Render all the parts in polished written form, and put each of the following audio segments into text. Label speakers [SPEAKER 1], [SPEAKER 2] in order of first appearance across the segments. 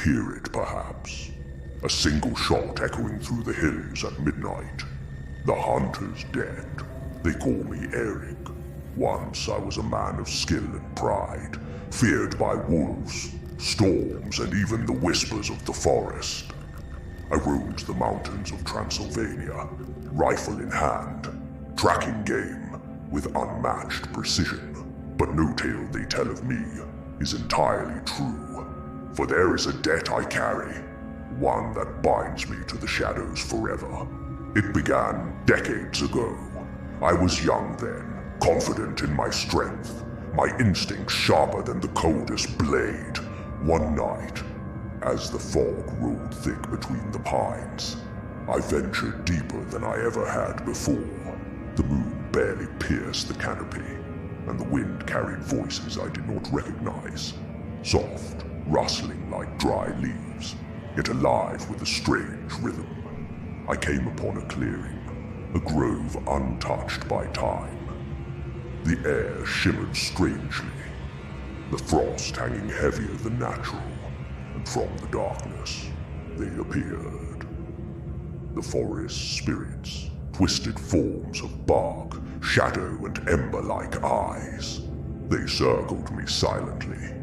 [SPEAKER 1] hear it perhaps? A single shot echoing through the hills at midnight. The hunter's dead. They call me Erik. Once I was a man of skill and pride, feared by wolves, storms, and even the whispers of the forest. I roamed the mountains of Transylvania, rifle in hand, tracking game with unmatched precision. But no tale they tell of me is entirely true, for there is a debt I carry, one that binds me to the shadows forever. It began decades ago. I was young then, confident in my strength, my instincts sharper than the coldest blade. One night, as the fog rolled thick between the pines, I ventured deeper than I ever had before. The moon barely pierced the canopy, and the wind carried voices I did not recognize, soft, rustling like dry leaves, yet alive with a strange rhythm. I came upon a clearing, a grove untouched by time. The air shimmered strangely, the frost hanging heavier than natural, and from the darkness they appeared. The forest spirits, twisted forms of bark, shadow and ember-like eyes. They circled me silently,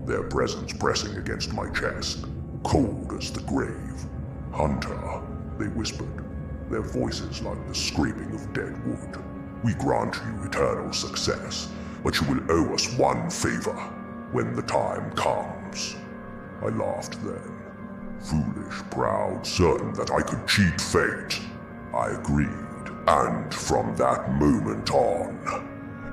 [SPEAKER 1] their presence pressing against my chest, cold as the grave. "Hunter," they whispered, their voices like the scraping of dead wood. "We grant you eternal success, but you will owe us one favor when the time comes." I laughed then, foolish, proud, certain that I could cheat fate. I agreed, and from that moment on,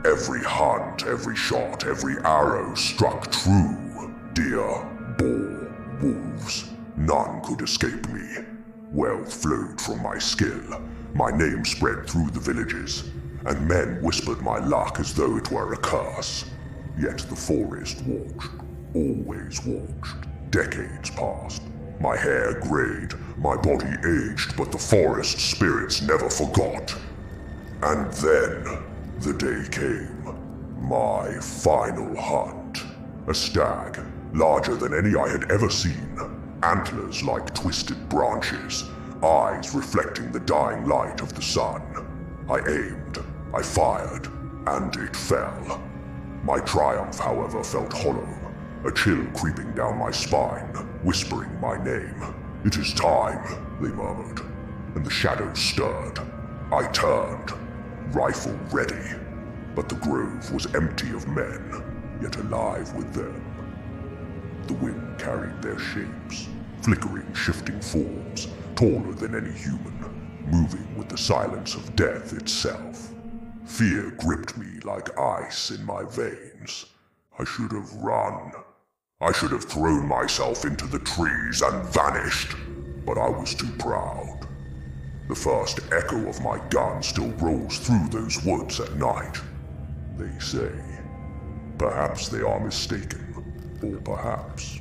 [SPEAKER 1] every hunt, every shot, every arrow struck true. Deer, boar, wolves, none could escape me. Wealth flowed from my skill, my name spread through the villages, and men whispered my luck as though it were a curse. Yet the forest watched, always watched. Decades passed. My hair grayed, my body aged, but the forest spirits never forgot. And then, the day came. My final hunt. A stag, larger than any I had ever seen. Antlers like twisted branches, eyes reflecting the dying light of the sun. I aimed, I fired, and it fell. My triumph, however, felt hollow, a chill creeping down my spine, whispering my name. "It is time," they murmured, and the shadows stirred. I turned, rifle ready, but the grove was empty of men, yet alive with them. The wind carried their shapes, flickering, shifting forms, taller than any human, moving with the silence of death itself. Fear gripped me like ice in my veins. I should have run. I should have thrown myself into the trees and vanished, but I was too proud. The first echo of my gun still rolls through those woods at night. They say, perhaps they are mistaken, or perhaps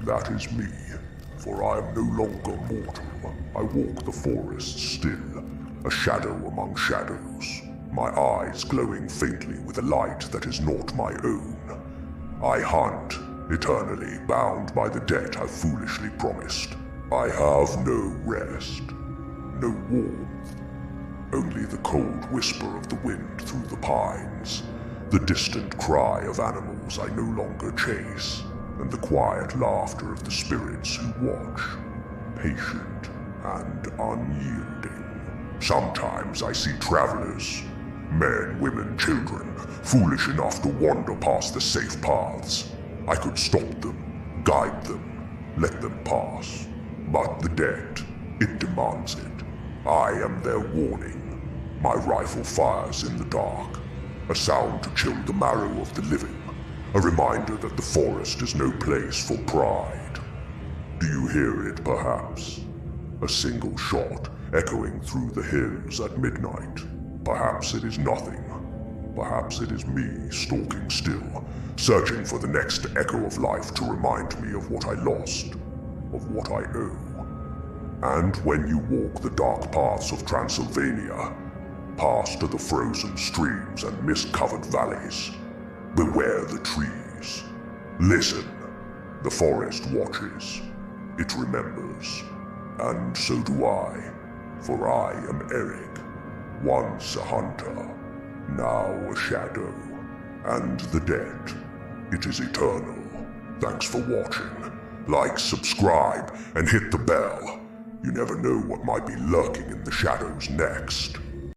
[SPEAKER 1] that is me, for I am no longer mortal. I walk the forest still, a shadow among shadows, my eyes glowing faintly with a light that is not my own. I hunt, eternally bound by the debt I foolishly promised. I have no rest, no warmth, only the cold whisper of the wind through the pines, the distant cry of animals I no longer chase, and the quiet laughter of the spirits who watch, patient and unyielding. Sometimes I see travelers, men, women, children, foolish enough to wander past the safe paths. I could stop them, guide them, let them pass. But the debt, it demands it. I am their warning. My rifle fires in the dark, a sound to chill the marrow of the living, a reminder that the forest is no place for pride. Do you hear it, perhaps? A single shot echoing through the hills at midnight. Perhaps it is nothing. Perhaps it is me stalking still, searching for the next echo of life to remind me of what I lost, of what I owe. And when you walk the dark paths of Transylvania, past to the frozen streams and mist-covered valleys, beware the trees. Listen, the forest watches. it remembers. And so do I, for I am Erik, once a hunter, now a shadow, and the debt, it is eternal. Thanks for watching. Like, subscribe, and hit the bell. You never know what might be lurking in the shadows next.